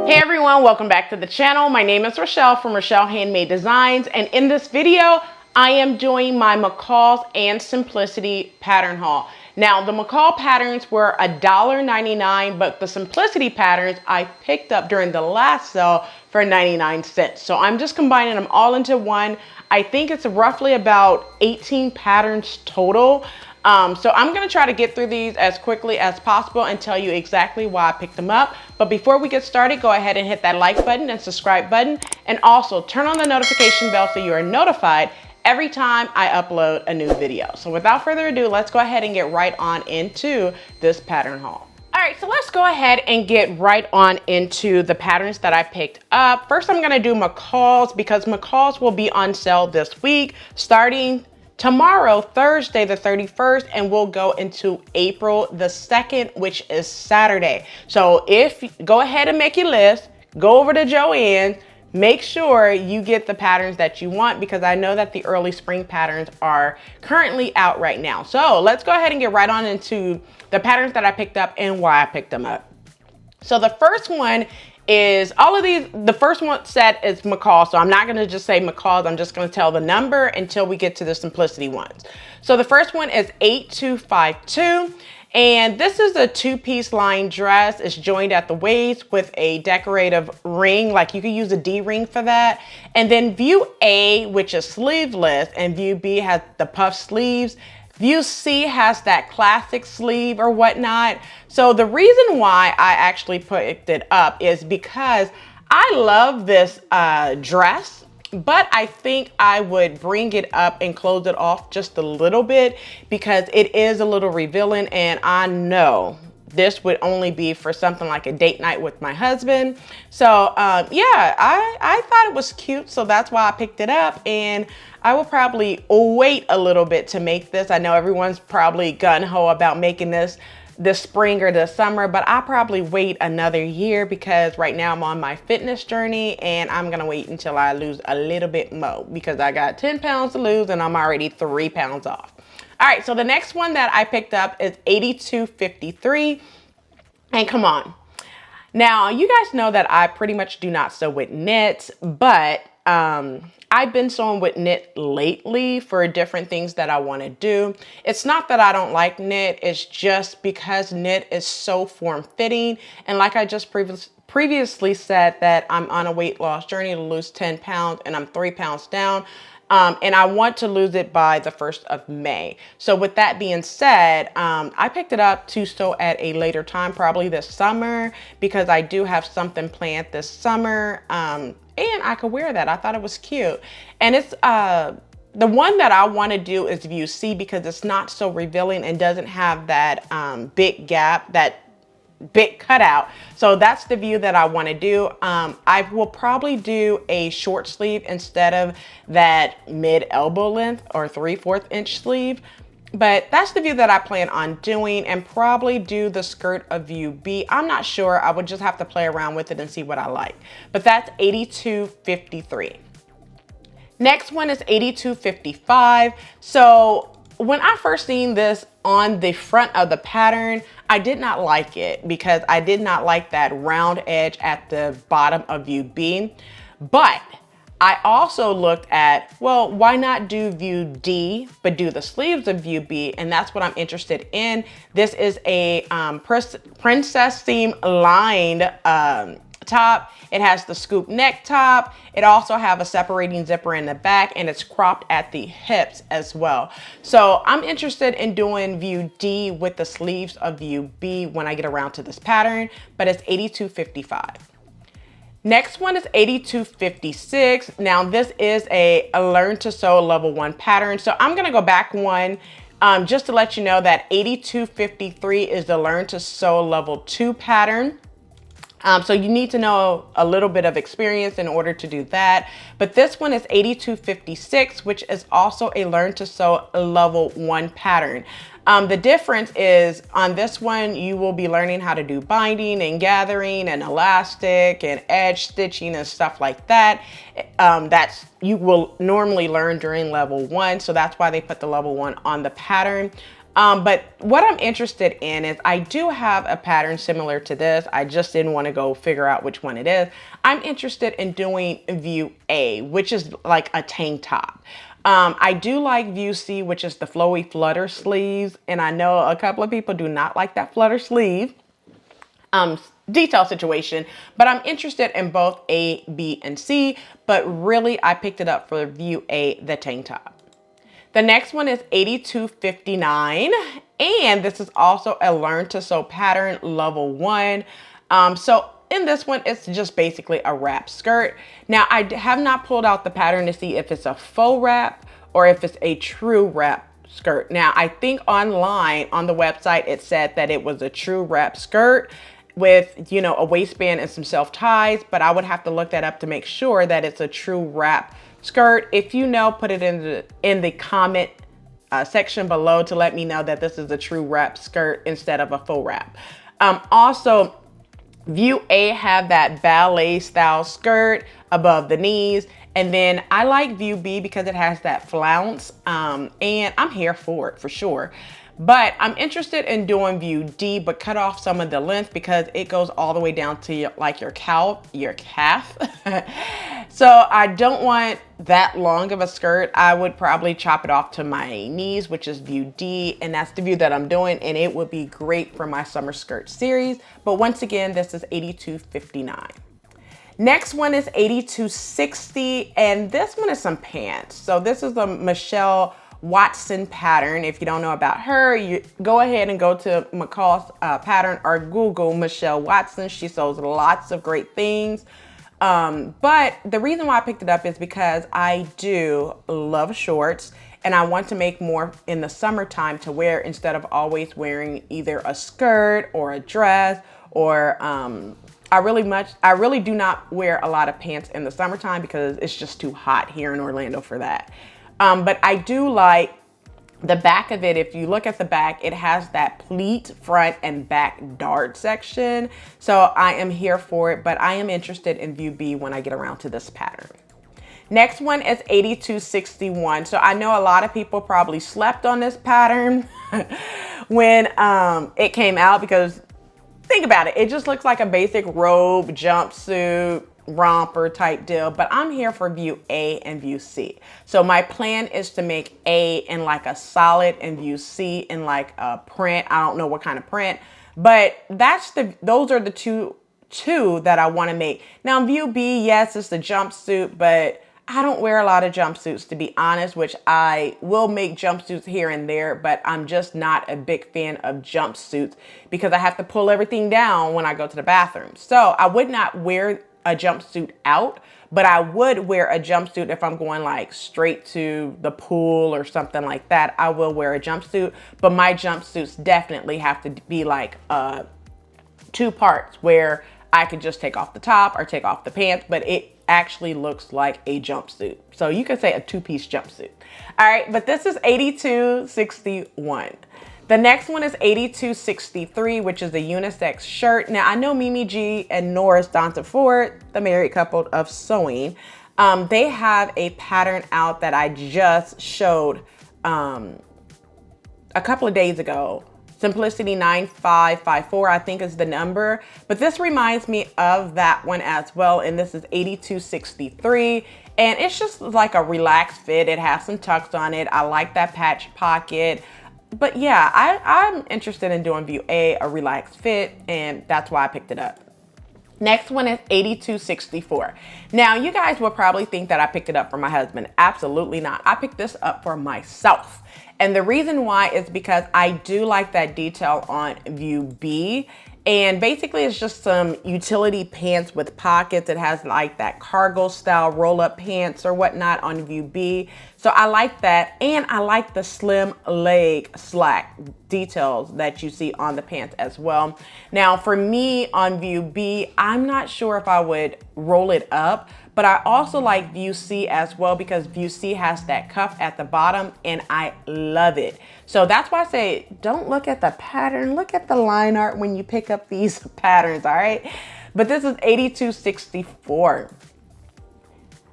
Hey everyone, welcome back to the channel. My name is Rochelle from Rochelle.Handmade.Designs, and in this video, I am doing my McCall's and Simplicity pattern haul. Now, the McCall patterns were $1.99, but the Simplicity patterns I picked up during the last sale for 99 cents. So I'm just combining them all into one. I think it's roughly about 18 patterns total. So I'm gonna try to get through these as quickly as possible and tell you exactly why I picked them up. But before we get started, go ahead and hit that like button and subscribe button, and also turn on the notification bell so you are notified every time I upload a new video. So without further ado, let's go ahead and get right on into this pattern haul. All right, so let's go ahead and get right on into the patterns that I picked up. First, I'm gonna do McCall's because McCall's will be on sale this week, starting tomorrow, Thursday the 31st, and we'll go into April the 2nd, which is Saturday. So go ahead and make your list, go over to Joann's, make sure you get the patterns that you want, because I know that the early spring patterns are currently out right now. So let's go ahead and get right on into the patterns that I picked up and why I picked them up. So the first one is the first one set is McCall. So I'm not gonna just say McCall's, I'm just gonna tell the number until we get to the Simplicity ones. So the first one is 8252. And this is a two-piece line dress. It's joined at the waist with a decorative ring, like you could use a D ring for that. And then view A, which is sleeveless, and view B has the puff sleeves. View C has that classic sleeve or whatnot. So the reason why I actually picked it up is because I love this dress, but I think I would bring it up and close it off just a little bit because it is a little revealing, and I know this would only be for something like a date night with my husband. So yeah, I thought it was cute, so that's why I picked it up, and I will probably wait a little bit to make this. I know everyone's probably gung-ho about making this spring or this summer, but I'll probably wait another year because right now I'm on my fitness journey, and I'm gonna wait until I lose a little bit more because I got 10 pounds to lose and I'm already 3 pounds off. All right, so the next one that I picked up is 8253, and come on. Now, you guys know that I pretty much do not sew with knits, but I've been sewing with knit lately for different things that I want to do. It's not that I don't like knit, it's just because knit is so form-fitting, and like I just previously said, that I'm on a weight loss journey to lose 10 pounds, and I'm 3 pounds down. And I want to lose it by the 1st of May. So with that being said, I picked it up to sew at a later time, probably this summer, because I do have something planned this summer. And I could wear that. I thought it was cute. And it's the one that I want to do is view C because it's not so revealing and doesn't have that big gap, that big cutout. So that's the view that I want to do. I will probably do a short sleeve instead of that mid elbow length or 3/4 inch sleeve. But that's the view that I plan on doing, and probably do the skirt of view B. I'm not sure. I would just have to play around with it and see what I like. But that's 8253. Next one is 8255. So when I first seen this on the front of the pattern, I did not like it because I did not like that round edge at the bottom of view B. But I also looked at, well, why not do view D, but do the sleeves of view B? And that's what I'm interested in. This is a princess seam lined top. It has the scoop neck top. It also have a separating zipper in the back, and it's cropped at the hips as well. So I'm interested in doing view D with the sleeves of view B when I get around to this pattern, but it's 8255. Next one is 8256. Now this is a learn to sew level 1 pattern. So I'm gonna go back one just to let you know that 8253 is the learn to sew level 2 pattern. So you need to know a little bit of experience in order to do that. But this one is 8256, which is also a learn to sew level 1 pattern. The difference is on this one, you will be learning how to do binding and gathering and elastic and edge stitching and stuff like that. You will normally learn during level 1. So that's why they put the level 1 on the pattern. But what I'm interested in is I do have a pattern similar to this. I just didn't want to go figure out which one it is. I'm interested in doing view A, which is like a tank top. I do like view C, which is the flowy flutter sleeves. And I know a couple of people do not like that flutter sleeve detail situation, but I'm interested in both A, B, and C, but really I picked it up for view A, the tank top. The next one is 8259, and this is also a Learn to Sew pattern level 1. So in this one, it's just basically a wrap skirt. Now, I have not pulled out the pattern to see if it's a faux wrap or if it's a true wrap skirt. Now, I think online on the website, it said that it was a true wrap skirt with, you know, a waistband and some self ties, but I would have to look that up to make sure that it's a true wrap skirt. If you know, put it in the comment section below to let me know that this is a true wrap skirt instead of a faux wrap. Also, view A have that ballet style skirt above the knees, and then I like view B because it has that flounce, and I'm here for it for sure. But I'm interested in doing view D, but cut off some of the length because it goes all the way down to like your calf. So I don't want that long of a skirt. I would probably chop it off to my knees, which is view D, and that's the view that I'm doing, and it would be great for my summer skirt series. But once again, this is 8259. Next one is 8260, and this one is some pants. So this is the Michele Watson pattern. If you don't know about her, you go ahead and go to McCall's pattern or Google Michele Watson. She sews lots of great things. But the reason why I picked it up is because I do love shorts and I want to make more in the summertime to wear instead of always wearing either a skirt or a dress or I really do not wear a lot of pants in the summertime because it's just too hot here in Orlando for that. But I do like the back of it. If you look at the back, it has that pleat front and back dart section. So I am here for it, but I am interested in view B when I get around to this pattern. Next one is 8261. So I know a lot of people probably slept on this pattern when it came out because think about it. It just looks like a basic robe, jumpsuit, romper type deal, but I'm here for view A and view C. So my plan is to make A in like a solid and view C in like a print. I don't know what kind of print, but those are the two that I want to make. Now view B, yes, it's the jumpsuit, but I don't wear a lot of jumpsuits to be honest, which I will make jumpsuits here and there, but I'm just not a big fan of jumpsuits because I have to pull everything down when I go to the bathroom. So I would not wear a jumpsuit out, but I would wear a jumpsuit if I'm going like straight to the pool or something like that. I will wear a jumpsuit, but my jumpsuits definitely have to be like two parts where I could just take off the top or take off the pants, but it actually looks like a jumpsuit. So you could say a two-piece jumpsuit. All right, but this is 8261. The next one is 8263, which is a unisex shirt. Now, I know Mimi G and Norris Donta Ford, the married couple of sewing, they have a pattern out that I just showed a couple of days ago. Simplicity 9554, I think is the number. But this reminds me of that one as well, and this is 8263. And it's just like a relaxed fit. It has some tucks on it. I like that patch pocket. But yeah, I'm interested in doing view A, a relaxed fit, and that's why I picked it up. Next one is 8264. Now, you guys will probably think that I picked it up for my husband. Absolutely not. I picked this up for myself. And the reason why is because I do like that detail on view B. And basically it's just some utility pants with pockets. It has like that cargo style roll-up pants or whatnot on view B. So I like that. And I like the slim leg slack details that you see on the pants as well. Now for me on view B, I'm not sure if I would roll it up, but I also like view C as well because view C has that cuff at the bottom and I love it. So that's why I say, don't look at the pattern, look at the line art when you pick up these patterns, all right? But this is 8264.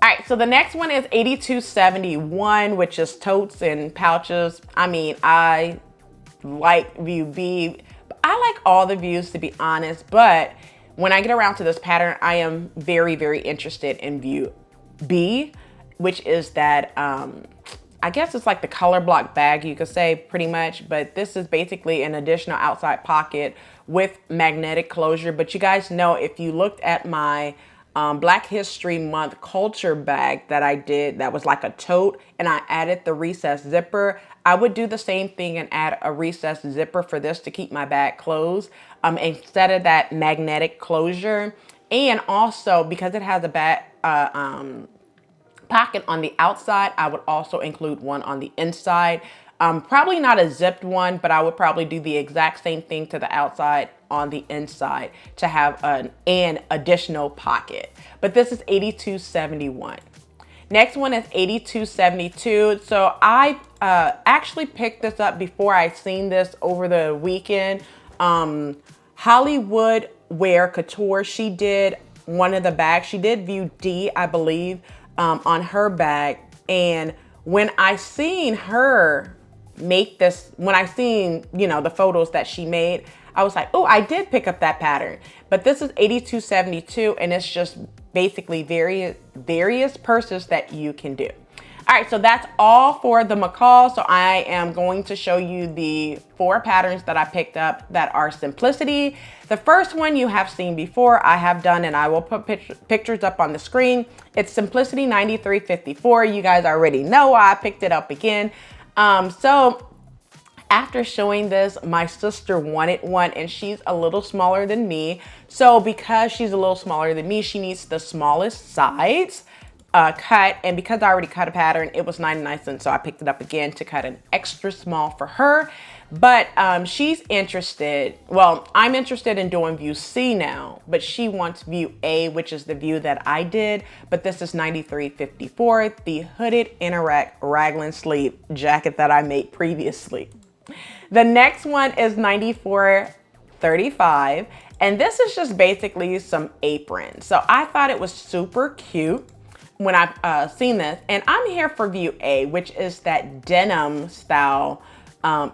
All right, so the next one is 8271, which is totes and pouches. I mean, I like view B. I like all the views, to be honest, but when I get around to this pattern, I am very, very interested in view B, which is that, I guess it's like the color block bag, you could say, pretty much, but this is basically an additional outside pocket with magnetic closure. But you guys know, if you looked at my Black History Month culture bag that I did, that was like a tote, and I added the recessed zipper, I would do the same thing and add a recessed zipper for this to keep my bag closed, instead of that magnetic closure. And also, because it has a back pocket on the outside, I would also include one on the inside. Probably not a zipped one, but I would probably do the exact same thing to the outside on the inside to have an additional pocket. But this is $82.71. Next one is $82.72. So I actually picked this up before I seen this over the weekend. Hollywood Wear Couture, she did one of the bags. She did view D, I believe, on her bag. And when I seen her make this, when I seen, you know, the photos that she made, I was like, oh, I did pick up that pattern. But this is $82.72, and it's just basically various purses that you can do. All right, so that's all for the McCall. So I am going to show you the 4 patterns that I picked up that are simplicity. The first one you have seen before, I have done, and I will put pictures up on the screen. It's Simplicity 9354. You guys already know why I picked it up again. So after showing this, my sister wanted one, and she's a little smaller than me. So because she's a little smaller than me, she needs the smallest size cut. And because I already cut a pattern, it was 99 cents. So I picked it up again to cut an extra small for her. But she's interested, well, I'm interested in doing view C now, but she wants view A, which is the view that I did. But this is $93.54, the hooded interact raglan sleeve jacket that I made previously. The next one is $94.35, and this is just basically some apron. So I thought it was super cute when I seen this, and I'm here for view A, which is that denim style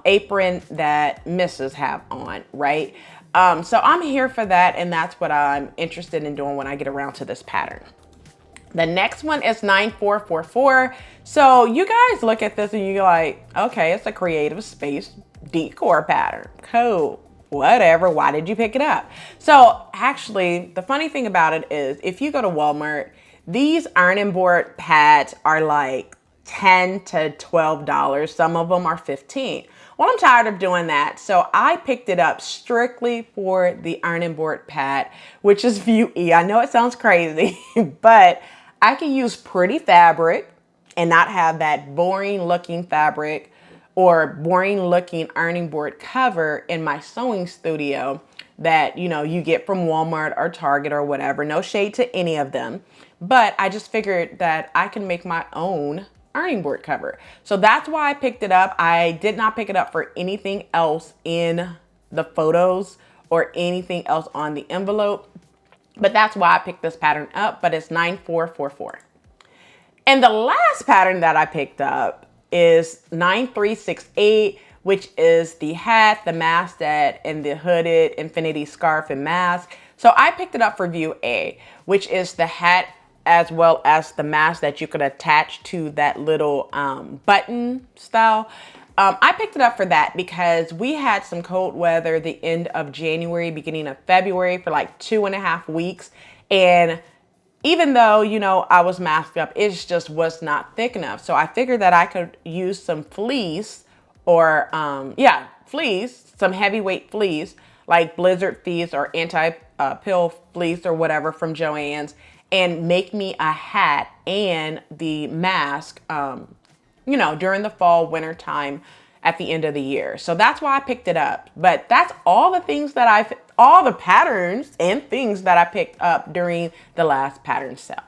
apron that misses have on, right? So I'm here for that, and that's what I'm interested in doing when I get around to this pattern. The next one is 9444. So you guys look at this and you're like, okay, it's a creative space decor pattern. Cool, whatever, why did you pick it up? So actually, the funny thing about it is, if you go to Walmart, these ironing board pads are like $10 to $12. Some of them are $15. Well, I'm tired of doing that. So I picked it up strictly for the ironing board pad, which is view E. I know it sounds crazy, but I can use pretty fabric and not have that boring looking fabric or boring looking ironing board cover in my sewing studio that, you know, you get from Walmart or Target or whatever. No shade to any of them. But I just figured that I can make my own ironing board cover. So that's why I picked it up. I did not pick it up for anything else in the photos or anything else on the envelope. But that's why I picked this pattern up, but it's 9444. And the last pattern that I picked up is 9368, which is the hat, the mask set, and the hooded infinity scarf and mask. So I picked it up for view A, which is the hat as well as the mask that you could attach to that little button style. I picked it up for that because we had some cold weather the end of January, beginning of February for like 2.5 weeks. And even though, you know, I was masked up, it just was not thick enough. So I figured that I could use some fleece or, fleece, some heavyweight fleece, like Blizzard fleece or anti-pill fleece or whatever from Joann's, and make me a hat and the mask, you know, during the fall, winter time at the end of the year. So that's why I picked it up. But that's all the things that all the patterns and things that I picked up during the last pattern sale.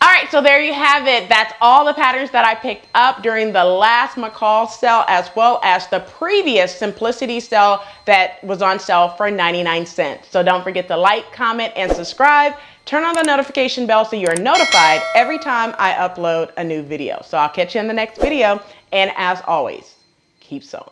All right, so there you have it. That's all the patterns that I picked up during the last McCall's sale, as well as the previous Simplicity sale that was on sale for 99 cents. So don't forget to like, comment, and subscribe. Turn on the notification bell so you're notified every time I upload a new video. So I'll catch you in the next video. And as always, keep sewing.